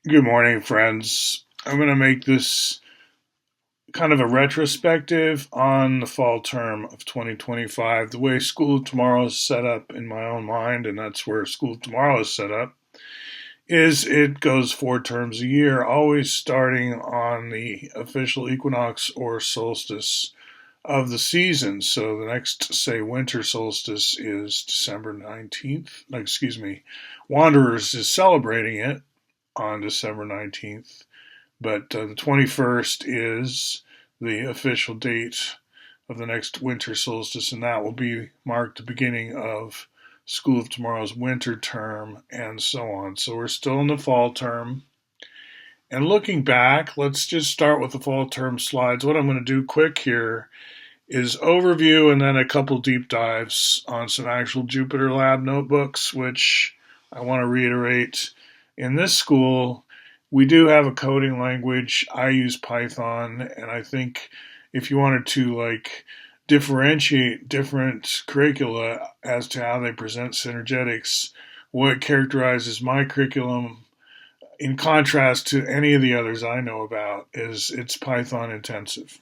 Good morning, friends. I'm going to make this kind of a retrospective on the fall term of 2025. The way School Tomorrow is set up in my own mind, and that's where School Tomorrow is set up, is it goes 4 terms a year, always starting on the official equinox or solstice of the season. So the next, say, winter solstice is December 19th. No, excuse me, Wanderers is celebrating it on December 19th. But the 21st is the official date of the next winter solstice, and that will be mark the beginning of School of Tomorrow's winter term, and so on. So we're still in the fall term. And looking back, let's just start with the fall term slides. What I'm going to do quick here is overview and then a couple deep dives on some actual Jupyter Lab notebooks, which I want to reiterate. In this school, we do have a coding language. I use Python, and I think if you wanted to differentiate different curricula as to how they present synergetics, what characterizes my curriculum in contrast to any of the others I know about is it's Python intensive.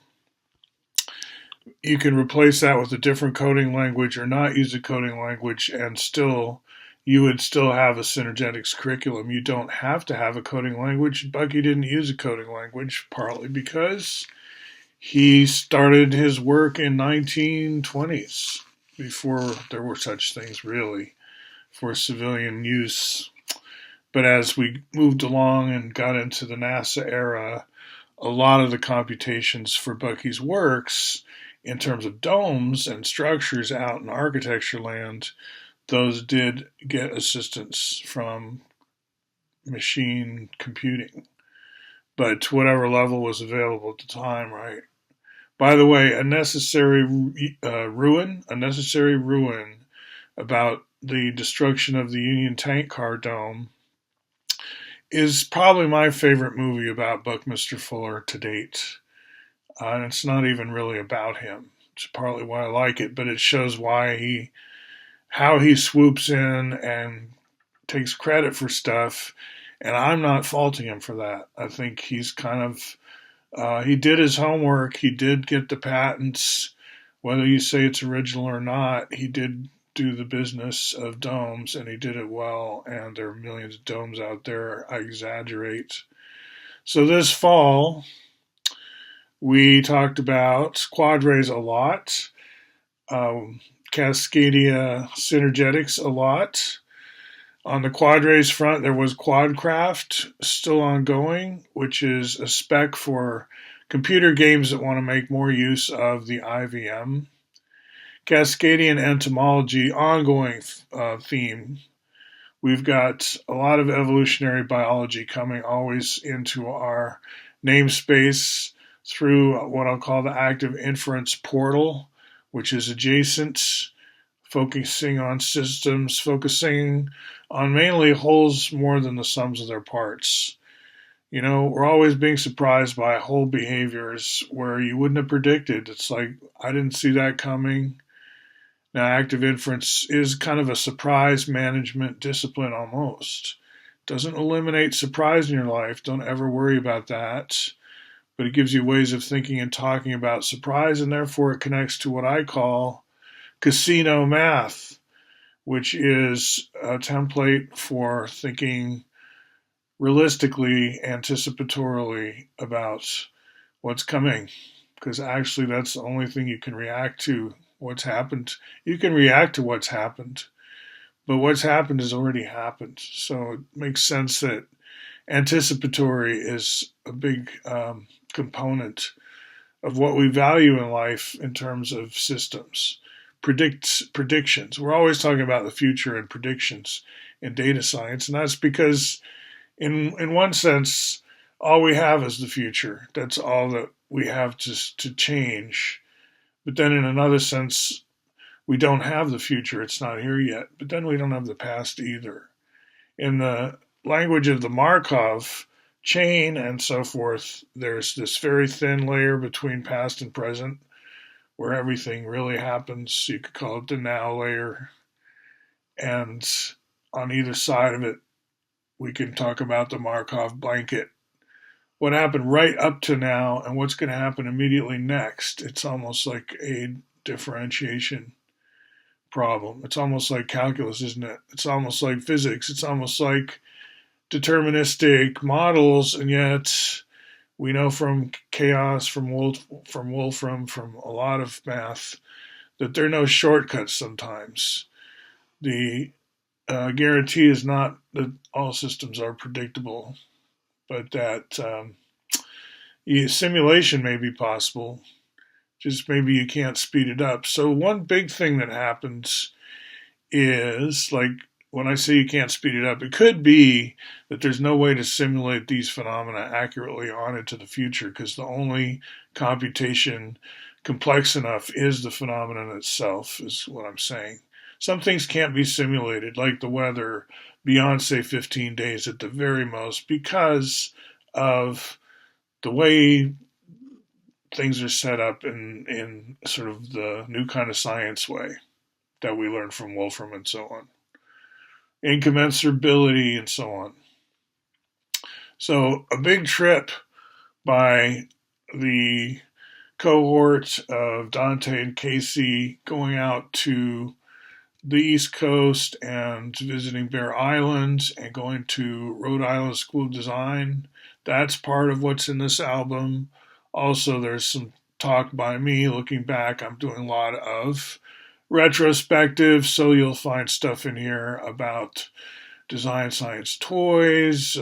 You can replace that with a different coding language or not use a coding language, and still you would still have a synergetics curriculum. You don't have to have a coding language. Bucky didn't use a coding language, partly because he started his work in 1920s, before there were such things really for civilian use. But as we moved along and got into the NASA era, a lot of the computations for Bucky's works in terms of domes and structures out in architecture land, those did get assistance from machine computing, but to whatever level was available at the time, right? By the way, a necessary ruin about the destruction of the Union Tank Car Dome is probably my favorite movie about Buckminster Fuller to date. And it's not even really about him. It's partly why I like it, but it shows how he swoops in and takes credit for stuff, and I'm not faulting him for that. I think he's kind of he did his homework. He did get the patents, whether you say it's original or not. He did do the business of domes, and he did it well. And there are millions of domes out there. I exaggerate. So this fall, we talked about quadrays a lot, Cascadia synergetics a lot. On the quadrays front, there was QuadCraft still ongoing, which is a spec for computer games that want to make more use of the IVM. Cascadian entomology, ongoing theme. We've got a lot of evolutionary biology coming always into our namespace through what I'll call the active inference portal, which is adjacent, focusing on systems, focusing on mainly wholes more than the sums of their parts. You know, we're always being surprised by whole behaviors where you wouldn't have predicted. It's like, I didn't see that coming. Now, active inference is kind of a surprise management discipline almost. Doesn't eliminate surprise in your life. Don't ever worry about that. But it gives you ways of thinking and talking about surprise, and therefore it connects to what I call casino math, which is a template for thinking realistically, anticipatorily about what's coming. Because actually, that's the only thing you can react to what's happened. You can react to what's happened, but what's happened has already happened. So it makes sense that anticipatory is a big component of what we value in life in terms of systems. Predictions. We're always talking about the future and predictions in data science, and that's because, in one sense, all we have is the future. That's all that we have to change. But then, in another sense, we don't have the future. It's not here yet. But then we don't have the past either. In the language of the Markov chain and so forth, there's this very thin layer between past and present where everything really happens. You could call it the now layer. And on either side of it, we can talk about the Markov blanket. What happened right up to now and what's going to happen immediately next. It's almost like a differentiation problem. It's almost like calculus, isn't it? It's almost like physics. It's almost like deterministic models, and yet we know from chaos, from Wolfram, from a lot of math, that there are no shortcuts sometimes. The guarantee is not that all systems are predictable, but that simulation may be possible, just maybe you can't speed it up. So one big thing that happens is, like, when I say you can't speed it up, it could be that there's no way to simulate these phenomena accurately on into the future because the only computation complex enough is the phenomenon itself, is what I'm saying. Some things can't be simulated, like the weather, beyond, say, 15 days at the very most, because of the way things are set up in sort of the new kind of science way that we learned from Wolfram and so on. Incommensurability and so on. So a big trip by the cohort of Dante and Casey going out to the East Coast and visiting Bear Island and going to Rhode Island School of Design. That's part of what's in this album. Also, there's some talk by me looking back. I'm doing a lot of retrospective, so you'll find stuff in here about design science toys,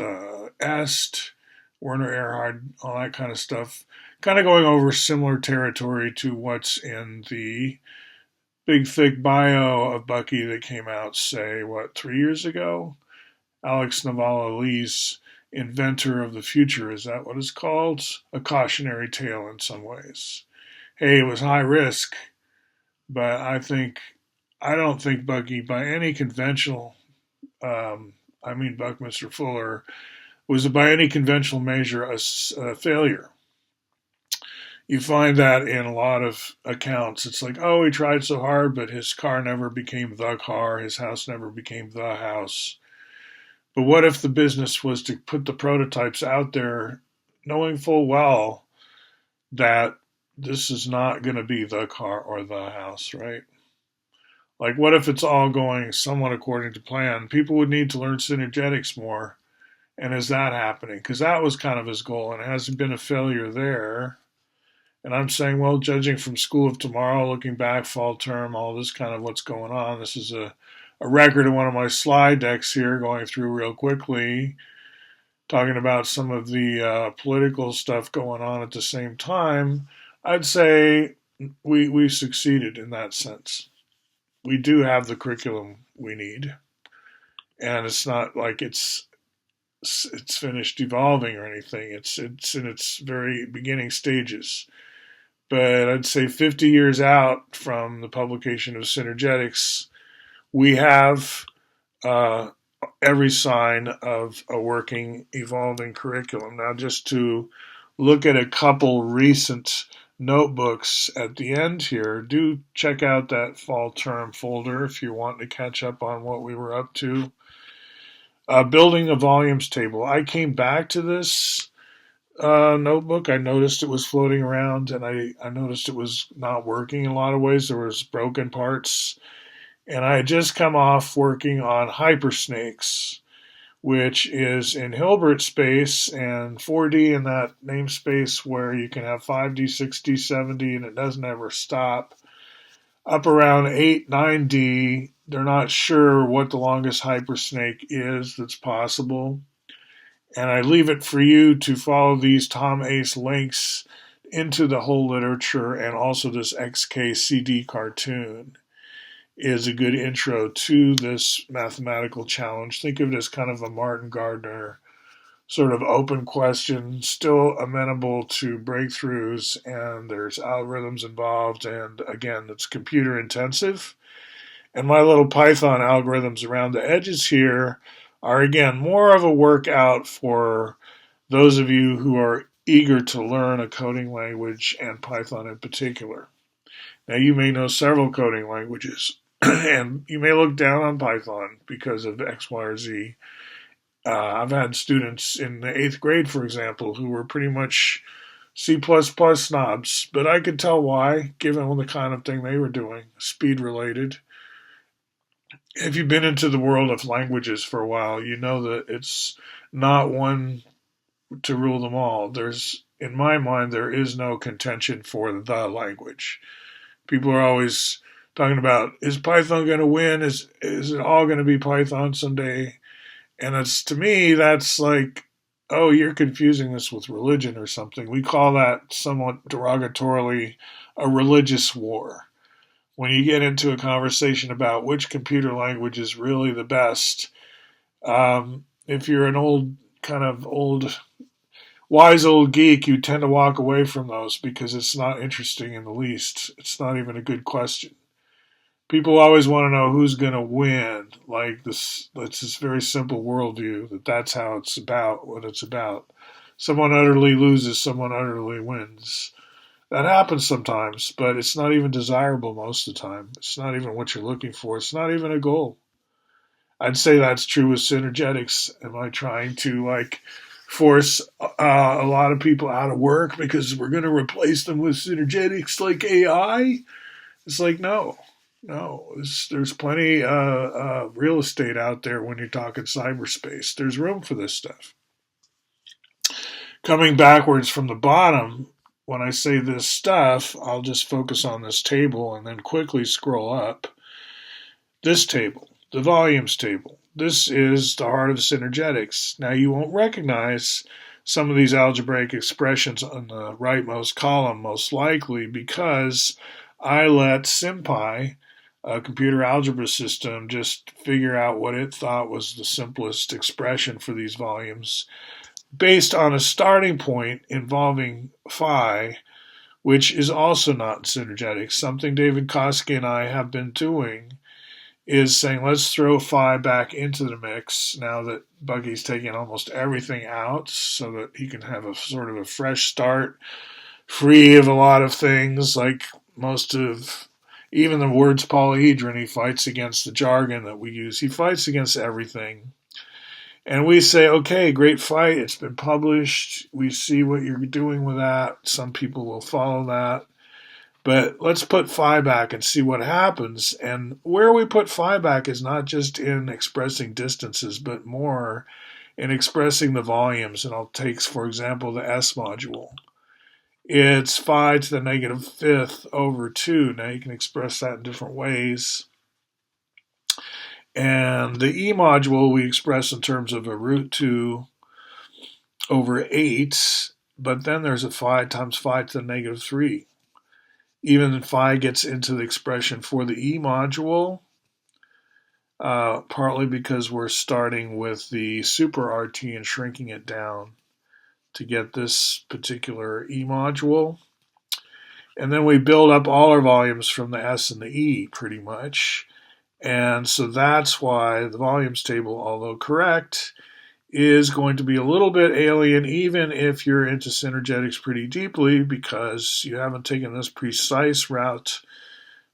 EST, Werner Erhard, all that kind of stuff. Kind of going over similar territory to what's in the big, thick bio of Bucky that came out, say, 3 years ago? Alex Navala-Lee's Inventor of the Future, is that what it's called? A cautionary tale in some ways. Hey, it was high risk, but I don't think Bucky, by any conventional, Buckminster Fuller, was by any conventional measure a failure. You find that in a lot of accounts. It's like, oh, he tried so hard, but his car never became the car, his house never became the house. But what if the business was to put the prototypes out there knowing full well that this is not going to be the car or the house, right? Like, what if it's all going somewhat according to plan? People would need to learn synergetics more. And is that happening? Because that was kind of his goal, and it hasn't been a failure there. And I'm saying, well, judging from School of Tomorrow, looking back, fall term, all this kind of what's going on. This is a record of one of my slide decks here, going through real quickly, talking about some of the political stuff going on at the same time. I'd say we succeeded in that sense. We do have the curriculum we need, and it's not like it's finished evolving or anything. It's in its very beginning stages. But I'd say 50 years out from the publication of Synergetics, we have every sign of a working, evolving curriculum. Now, just to look at a couple recent notebooks at the end here, do check out that fall term folder if you want to catch up on what we were up to. Building a volumes table. I came back to this notebook. I noticed it was floating around, and I noticed it was not working in a lot of ways. There was broken parts, and I had just come off working on Hypersnakes, which is in Hilbert space and 4D in that namespace where you can have 5D, 6D, 7D, and it doesn't ever stop. Up around 8, 9D, they're not sure what the longest hypersnake is that's possible. And I leave it for you to follow these Tom Ace links into the whole literature, and also this XKCD cartoon is a good intro to this mathematical challenge. Think of it as kind of a Martin Gardner sort of open question, still amenable to breakthroughs, and there's algorithms involved, and again, it's computer intensive. And my little Python algorithms around the edges here are, again, more of a workout for those of you who are eager to learn a coding language, and Python in particular. Now, you may know several coding languages, and you may look down on Python because of X, Y, or Z. I've had students in the 8th grade, for example, who were pretty much C++ snobs, but I could tell why, given the kind of thing they were doing, speed related. If you've been into the world of languages for a while, you know that it's not one to rule them all. In my mind, there is no contention for the language. People are always talking about, is Python going to win? Is it all going to be Python someday? And it's, to me, that's like, oh, you're confusing this with religion or something. We call that somewhat derogatorily a religious war. When you get into a conversation about which computer language is really the best, if you're an wise old geek, you tend to walk away from those because it's not interesting in the least. It's not even a good question. People always want to know who's going to win. Like this, it's this very simple worldview that's how it's about what it's about. Someone utterly loses, someone utterly wins. That happens sometimes, but it's not even desirable most of the time. It's not even what you're looking for. It's not even a goal. I'd say that's true with synergetics. Am I trying to force a lot of people out of work because we're going to replace them with synergetics like AI? It's like, no. No, there's plenty real estate out there when you're talking cyberspace. There's room for this stuff. Coming backwards from the bottom, when I say this stuff, I'll just focus on this table and then quickly scroll up. This table, the volumes table. This is the heart of synergetics. Now you won't recognize some of these algebraic expressions on the rightmost column most likely because I let SymPy, a computer algebra system, just figure out what it thought was the simplest expression for these volumes based on a starting point involving phi, which is also not synergetic. Something David Koski and I have been doing is saying, let's throw phi back into the mix now that Buggy's taking almost everything out so that he can have a sort of a fresh start, free of a lot of things like most of even the words polyhedron. He fights against the jargon that we use. He fights against everything. And we say, okay, great fight. It's been published. We see what you're doing with that. Some people will follow that. But let's put phi back and see what happens. And where we put phi back is not just in expressing distances, but more in expressing the volumes. And I'll take, for example, the S module. It's phi to the negative fifth over 2. Now you can express that in different ways. And the E module we express in terms of a root 2 over 8, but then there's a phi times phi to the negative 3. Even phi gets into the expression for the E module, partly because we're starting with the super RT and shrinking it down to get this particular E module. And then we build up all our volumes from the S and the E pretty much. And so that's why the volumes table, although correct, is going to be a little bit alien even if you're into synergetics pretty deeply because you haven't taken this precise route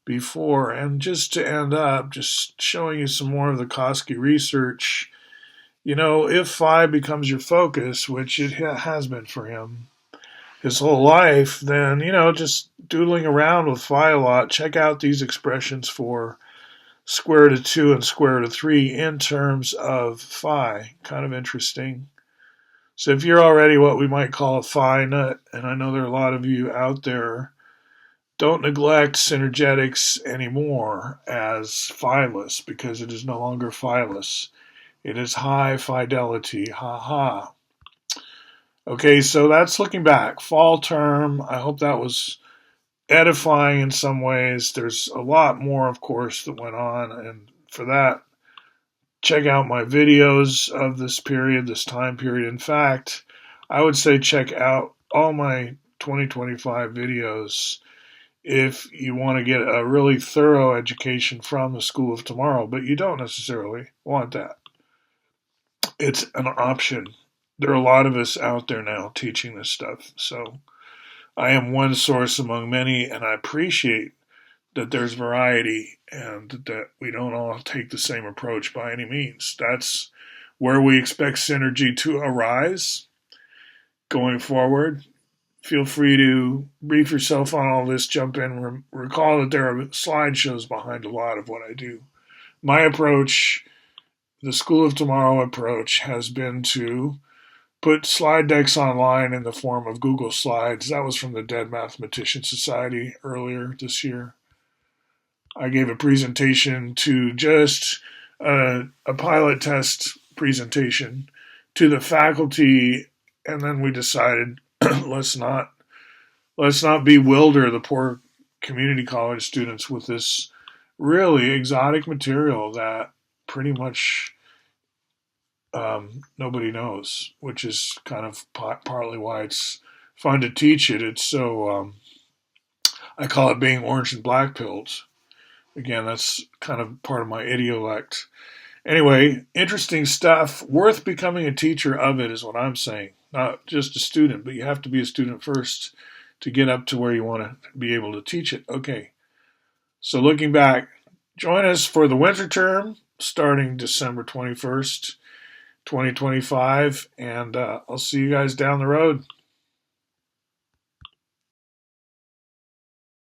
before. And just to end up, just showing you some more of the Koski research, if phi becomes your focus, which it has been for him his whole life, then, just doodling around with phi a lot, check out these expressions for square root of 2 and square root of 3 in terms of phi. Kind of interesting. So if you're already what we might call a phi nut, and I know there are a lot of you out there, don't neglect synergetics anymore as phi-less because it is no longer phi-less. It is high fidelity. Ha ha. Okay, so that's looking back. Fall term. I hope that was edifying in some ways. There's a lot more, of course, that went on, and for that, check out my videos of this period, this time period. In fact, I would say check out all my 2025 videos if you want to get a really thorough education from the School of Tomorrow, but you don't necessarily want that. It's an option. There are a lot of us out there now teaching this stuff, so I am one source among many, and I appreciate that there's variety and that we don't all take the same approach by any means. That's where we expect synergy to arise going forward. Feel free to brief yourself on all this, jump in. Recall that there are slideshows behind a lot of what I do. My approach, the School of Tomorrow approach, has been to put slide decks online in the form of Google Slides. That was from the Dead Mathematician Society earlier this year. I gave a presentation to just a pilot test presentation to the faculty, and then we decided let's not bewilder the poor community college students with this really exotic material that pretty much nobody knows, which is kind of partly why it's fun to teach it. It's so I call it being orange and black pilled. Again, that's kind of part of my idiolect. Anyway, interesting stuff. Worth becoming a teacher of it is what I'm saying. Not just a student, but you have to be a student first to get up to where you want to be able to teach it. Okay, so looking back, join us for the winter term starting December 21st, 2025, and I'll see you guys down the road.